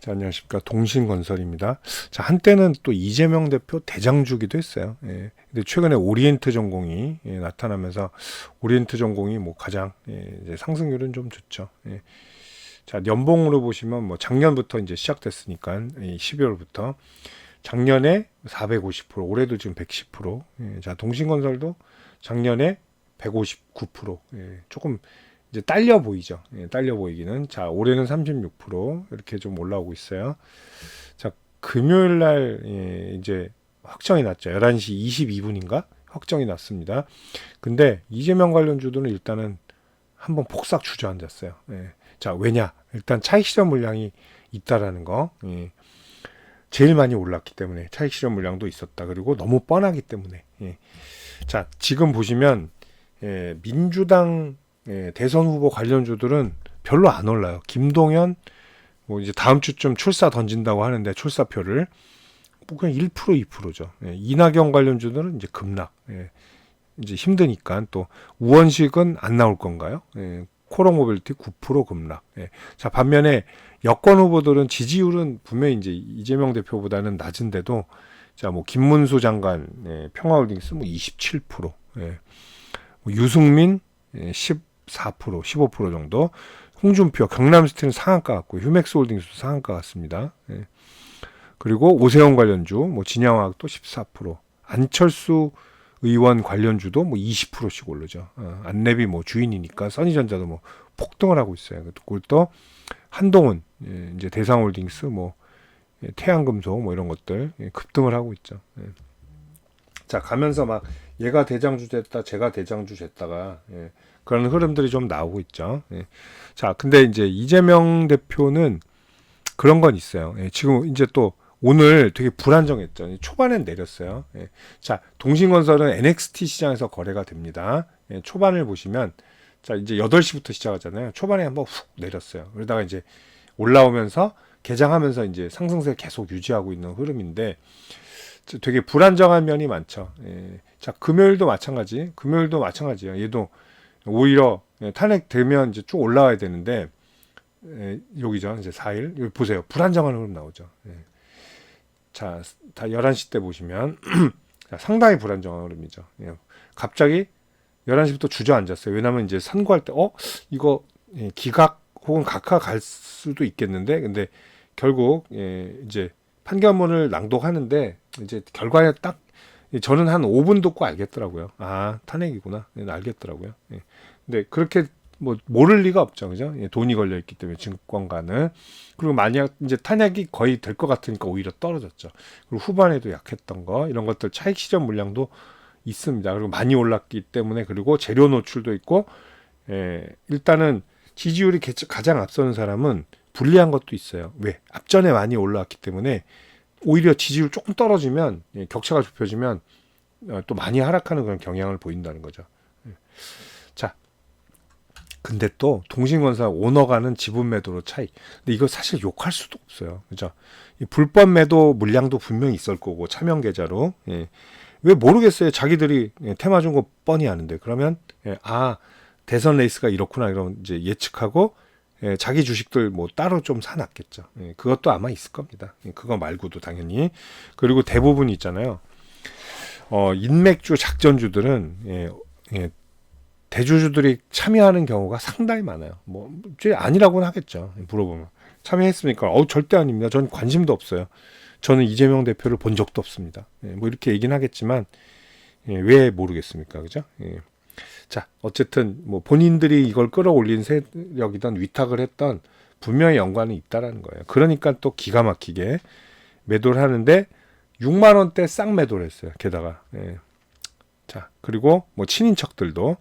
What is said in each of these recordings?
자, 안녕하십니까. 동신건설입니다. 자, 한때는 또 이재명 대표 대장주기도 했어요. 예. 근데 최근에 오리엔트 전공이 나타나면서 오리엔트 전공이 뭐 가장 이제 상승률은 좀 좋죠. 예. 자, 연봉으로 보시면 뭐 작년부터 이제 시작됐으니까 12월부터 작년에 450%, 올해도 지금 110%. 예. 자, 동신건설도 작년에 159%. 예. 조금 이제 딸려 보이죠. 예, 딸려 보이기는. 자, 올해는 36% 이렇게 좀 올라오고 있어요. 자, 금요일 날 이제 확정이 났죠. 11시 22분인가? 확정이 났습니다. 근데 이재명 관련주들은 일단은 한번 폭삭 주저앉았어요. 예. 자, 왜냐? 일단 차익 실현 물량이 있다라는 거. 예. 제일 많이 올랐기 때문에 차익 실현 물량도 있었다. 그리고 너무 뻔하기 때문에. 예. 자, 지금 보시면 민주당 대선 후보 관련주들은 별로 안 올라요. 김동연 뭐 이제 다음 주쯤 출사 던진다고 하는데 출사표를 뭐 그냥 1% 2%죠. 이낙연 관련주들은 이제 급락. 이제 힘드니까 또 우원식은 안 나올 건가요? 코롱 모빌리티 9% 급락. 자, 반면에 여권 후보들은 지지율은 분명히 이제 이재명 대표보다는 낮은데도 자, 뭐 김문수 장관, 평화홀딩스 뭐 27%, 뭐 유승민 14%, 15% 정도. 홍준표, 경남스틸은 상한가 같고 휴맥스홀딩스도 상한가 같습니다. 그리고 오세훈 관련주, 뭐 진양화학도 14%, 안철수 의원 관련주도 뭐 20%씩 오르죠. 안랩이 뭐 주인이니까 써니전자도 뭐 폭등을 하고 있어요. 그리고 또 한동훈, 이제 대상홀딩스, 뭐 태양금속 뭐 이런 것들 급등을 하고 있죠. 자, 가면서 막 얘가 대장주 됐다, 제가 대장주 됐다가 그런 흐름들이 좀 나오고 있죠. 자, 근데 이제 이재명 대표는 그런 건 있어요. 지금 이제 또 오늘 되게 불안정했죠. 초반엔 내렸어요. 자, 동신건설은 NXT 시장에서 거래가 됩니다. 초반을 보시면 자, 이제 8시부터 시작하잖아요. 초반에 한번 훅 내렸어요. 그러다가 이제 올라오면서 개장하면서 이제 상승세 계속 유지하고 있는 흐름인데 되게 불안정한 면이 많죠. 자, 금요일도 마찬가지예요. 얘도 오히려 탄핵되면 이제 쭉 올라와야 되는데 여기죠. 이제 4일. 여기 보세요. 불안정한 흐름 나오죠. 자, 다 11시 때 보시면 상당히 불안정한 흐름이죠. 갑자기 11시부터 주저앉았어요. 왜냐면 이제 선고할 때 이거 기각 혹은 각하 갈 수도 있겠는데 근데 결국 이제 판결문을 낭독하는데 이제 결과에 딱 저는 한 5분 듣고 알겠더라고요. 아, 탄핵이구나. 알겠더라고요. 근데 그렇게 뭐 모를 리가 없죠. 그죠? 돈이 걸려 있기 때문에 증권가는. 그리고 만약 이제 탄핵이 거의 될 것 같으니까 오히려 떨어졌죠. 그리고 후반에도 약했던 거 이런 것들 차익 실현 물량도 있습니다. 그리고 많이 올랐기 때문에 그리고 재료 노출도 있고 일단은 지지율이 가장 앞서는 사람은 불리한 것도 있어요. 왜? 앞전에 많이 올라왔기 때문에 오히려 지지율 조금 떨어지면 격차가 좁혀지면 또 많이 하락하는 그런 경향을 보인다는 거죠. 자, 근데 또 동신건설 오너가는 지분 매도로 차익. 근데 이거 사실 욕할 수도 없어요. 그죠? 불법 매도 물량도 분명히 있을 거고 차명 계좌로. 왜 모르겠어요. 자기들이 테마 준 거 뻔히 아는데 그러면 대선 레이스가 이렇구나 이런 이제 예측하고 자기 주식들 뭐 따로 좀 사놨겠죠. 그것도 아마 있을 겁니다. 그거 말고도 당연히. 그리고 대부분 있잖아요. 인맥주 작전주들은 대주주들이 참여하는 경우가 상당히 많아요. 뭐 아니라고는 하겠죠. 물어보면 참여했습니까? 절대 아닙니다. 전 관심도 없어요. 저는 이재명 대표를 본 적도 없습니다. 뭐 이렇게 얘기는 하겠지만 왜 모르겠습니까? 그죠? 자, 어쨌든 뭐 본인들이 이걸 끌어올린 세력이든 위탁을 했던 분명히 연관이 있다라는 거예요. 그러니까 또 기가 막히게 매도를 하는데 6만 원대 싹 매도를 했어요. 게다가 자, 그리고 뭐 친인척들도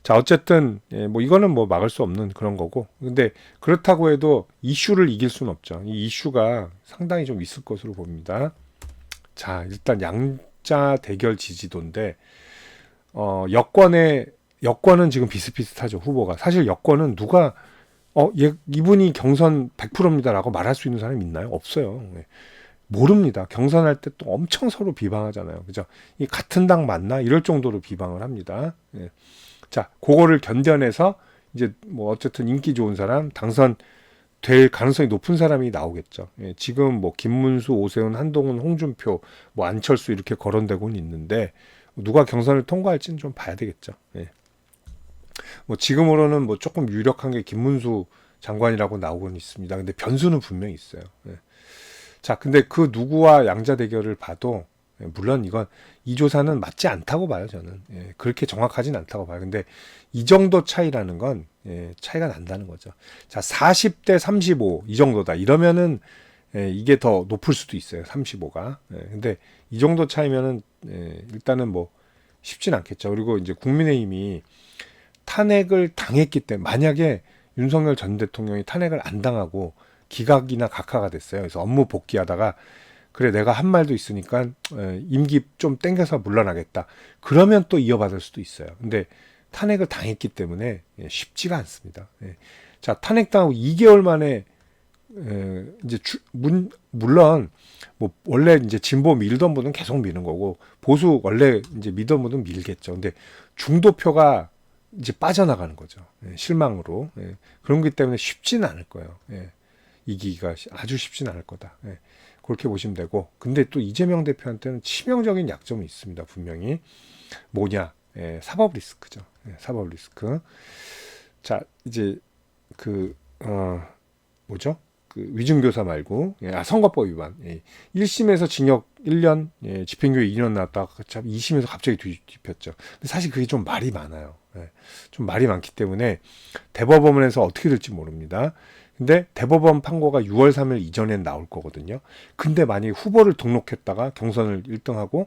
자, 어쨌든 뭐 이거는 뭐 막을 수 없는 그런 거고. 근데 그렇다고 해도 이슈를 이길 수는 없죠. 이 이슈가 상당히 좀 있을 것으로 봅니다. 자, 일단 양자 대결 지지도인데 여권은 지금 비슷비슷하죠. 후보가. 사실 여권은 누가 이분이 경선 100%입니다라고 말할 수 있는 사람이 있나요? 없어요. 모릅니다. 경선할 때 또 엄청 서로 비방하잖아요. 그죠? 이 같은 당 맞나? 이럴 정도로 비방을 합니다. 자, 그거를 견뎌내서 이제 뭐 어쨌든 인기 좋은 사람 당선 될 가능성이 높은 사람이 나오겠죠. 예, 지금 뭐 김문수, 오세훈, 한동훈, 홍준표, 뭐 안철수 이렇게 거론되고는 있는데 누가 경선을 통과할지는 좀 봐야 되겠죠. 예. 뭐 지금으로는 뭐 조금 유력한 게 김문수 장관이라고 나오고는 있습니다. 근데 변수는 분명히 있어요. 예. 자, 근데 그 누구와 양자 대결을 봐도 물론 이건 이 조사는 맞지 않다고 봐요, 저는. 예, 그렇게 정확하진 않다고 봐요. 근데 이 정도 차이라는 건 차이가 난다는 거죠. 자, 40대 35 이 정도다. 이러면은 이게 더 높을 수도 있어요. 35가. 근데 이 정도 차이면은 일단은 뭐 쉽진 않겠죠. 그리고 이제 국민의힘이 탄핵을 당했기 때문에 만약에 윤석열 전 대통령이 탄핵을 안 당하고 기각이나 각하가 됐어요. 그래서 업무 복귀하다가 그래 내가 한 말도 있으니까 임기 좀 땡겨서 물러나겠다. 그러면 또 이어받을 수도 있어요. 근데 탄핵을 당했기 때문에 쉽지가 않습니다. 자, 탄핵당하고 2개월 만에 이제 물론 뭐 원래 이제 진보 밀던 분은 계속 미는 거고 보수 원래 이제 밀던 분은 밀겠죠. 근데 중도표가 이제 빠져나가는 거죠. 실망으로. 그런 것 때문에 쉽지는 않을 거예요. 이기기가 아주 쉽지는 않을 거다. 그렇게 보시면 되고. 근데 또 이재명 대표한테는 치명적인 약점이 있습니다. 분명히. 뭐냐? 사법 리스크죠. 사법 리스크. 자, 이제 뭐죠? 그 위증교사 말고 선거법 위반. 1심에서 징역 1년, 집행유예 2년 나왔다가 2심에서 갑자기 뒤집혔죠. 근데 사실 그게 좀 말이 많아요. 좀 말이 많기 때문에 대법원에서 어떻게 될지 모릅니다. 근데 대법원 판고가 6월 3일 이전엔 나올 거거든요. 근데 만약에 후보를 등록했다가 경선을 1등하고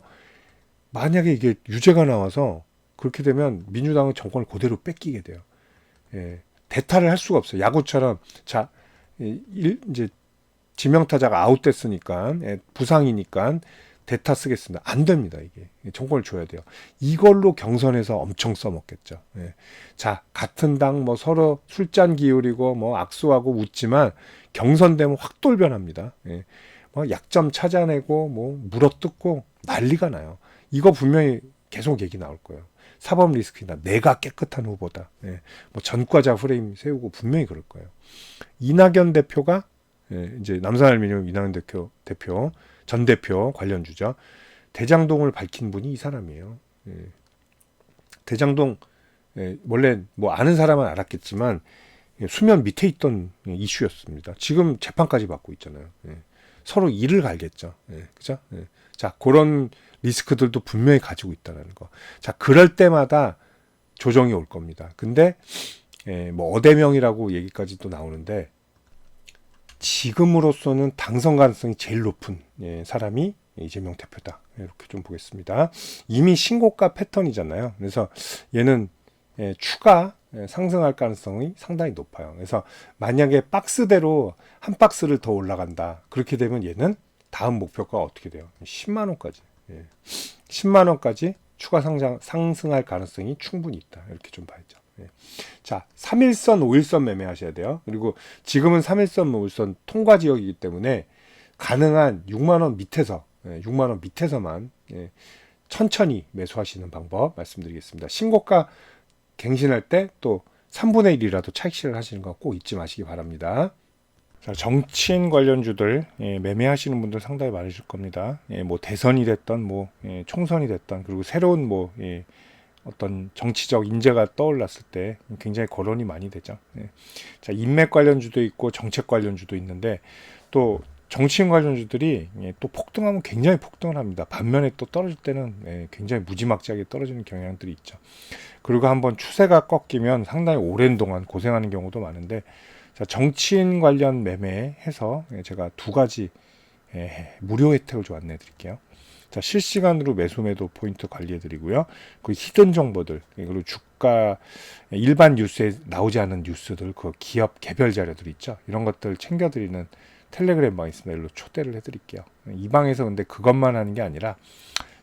만약에 이게 유죄가 나와서 그렇게 되면 민주당은 정권을 그대로 뺏기게 돼요. 대타를 할 수가 없어요. 야구처럼 자 이제 지명타자가 아웃됐으니까 부상이니까 대타 쓰겠습니다. 안 됩니다. 이게 정권을 줘야 돼요. 이걸로 경선에서 엄청 써먹겠죠. 자, 같은 당 뭐 서로 술잔 기울이고 뭐 악수하고 웃지만 경선 되면 확 돌변합니다. 뭐 약점 찾아내고 뭐 물어뜯고 난리가 나요. 이거 분명히 계속 얘기 나올 거예요. 사법 리스크이다. 내가 깨끗한 후보다. 뭐 전과자 프레임 세우고 분명히 그럴 거예요. 이낙연 대표가 이제 남산알미늄 이낙연 대표 전 대표 관련주죠. 대장동을 밝힌 분이 이 사람이에요. 대장동 원래 뭐 아는 사람은 알았겠지만 수면 밑에 있던 이슈였습니다. 지금 재판까지 받고 있잖아요. 서로 이를 갈겠죠. 그죠? 자, 그런 리스크들도 분명히 가지고 있다는 거. 자, 그럴 때마다 조정이 올 겁니다. 근데 뭐 어대명이라고 얘기까지도 나오는데 지금으로서는 당선 가능성이 제일 높은 사람이 이재명 대표다. 이렇게 좀 보겠습니다. 이미 신고가 패턴이잖아요. 그래서 얘는 추가 상승할 가능성이 상당히 높아요. 그래서 만약에 박스대로 한 박스를 더 올라간다. 그렇게 되면 얘는 다음 목표가 어떻게 돼요? 10만 원까지. 10만 원까지 추가 상승할 가능성이 충분히 있다. 이렇게 좀 봐야죠. 자, 3일선, 5일선 매매하셔야 돼요. 그리고 지금은 3일선, 5일선 통과 지역이기 때문에 가능한 6만 원 밑에서 6만 원 밑에서만 천천히 매수하시는 방법 말씀드리겠습니다. 신고가 갱신할 때 또 3분의 1이라도 차익 실현을 하시는 거 꼭 잊지 마시기 바랍니다. 자, 정치인 관련주들 매매하시는 분들 상당히 많으실 겁니다. 뭐 대선이 됐던 뭐 총선이 됐던 그리고 새로운 뭐 어떤 정치적 인재가 떠올랐을 때 굉장히 거론이 많이 되죠. 자, 인맥 관련주도 있고 정책 관련주도 있는데 또 정치인 관련주들이 또 폭등하면 굉장히 폭등을 합니다. 반면에 또 떨어질 때는 굉장히 무지막지하게 떨어지는 경향들이 있죠. 그리고 한번 추세가 꺾이면 상당히 오랜 동안 고생하는 경우도 많은데 자, 정치인 관련 매매해서 제가 두 가지 무료 혜택을 좀 안내해 드릴게요. 자, 실시간으로 매수 매도 포인트 관리해 드리고요. 그 히든 정보들 그리고 주가 일반 뉴스에 나오지 않은 뉴스들 그 기업 개별 자료들 있죠. 이런 것들 챙겨 드리는 텔레그램 방이 있습니다. 일로 초대를 해 드릴게요. 이 방에서 근데 그것만 하는 게 아니라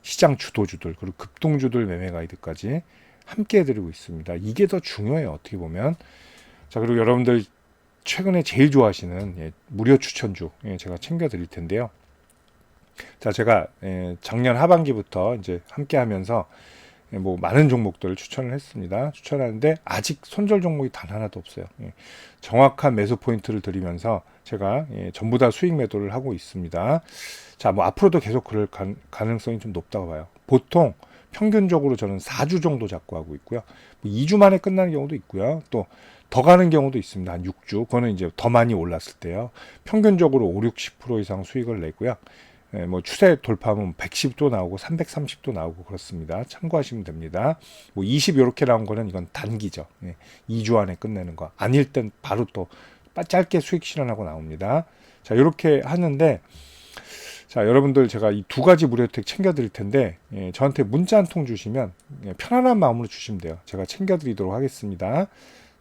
시장 주도주들 그리고 급등주들 매매 가이드까지 함께 해드리고 있습니다. 이게 더 중요해요. 어떻게 보면. 자, 그리고 여러분들 최근에 제일 좋아하시는 무료 추천주 제가 챙겨 드릴 텐데요. 자, 제가 작년 하반기부터 이제 함께 하면서 뭐 많은 종목들을 추천을 했습니다. 추천하는데 아직 손절 종목이 단 하나도 없어요. 정확한 매수 포인트를 드리면서 제가 전부 다 수익 매도를 하고 있습니다. 자, 뭐 앞으로도 계속 그럴 가능성이 좀 높다고 봐요. 보통 평균적으로 저는 4주 정도 잡고 하고 있고요. 뭐 2주 만에 끝나는 경우도 있고요. 또 더 가는 경우도 있습니다. 한 6주. 그거는 이제 더 많이 올랐을 때요. 평균적으로 5, 60% 이상 수익을 내고요. 뭐 추세 돌파하면 110도 나오고 330도 나오고 그렇습니다. 참고하시면 됩니다. 뭐 20 이렇게 나온 거는 이건 단기죠. 2주 안에 끝내는 거. 아닐 땐 바로 또 짧게 수익 실현하고 나옵니다. 자, 이렇게 하는데 자, 여러분들 제가 이 두 가지 무료 혜택 챙겨 드릴 텐데 저한테 문자 한 통 주시면 편안한 마음으로 주시면 돼요. 제가 챙겨 드리도록 하겠습니다.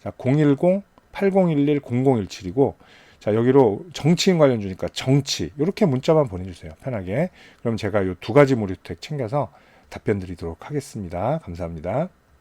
자, 010-8011-0017이고 자, 여기로 정치인 관련 주니까 정치 이렇게 문자만 보내주세요. 편하게. 그럼 제가 이 두 가지 무료 혜택 챙겨서 답변 드리도록 하겠습니다. 감사합니다.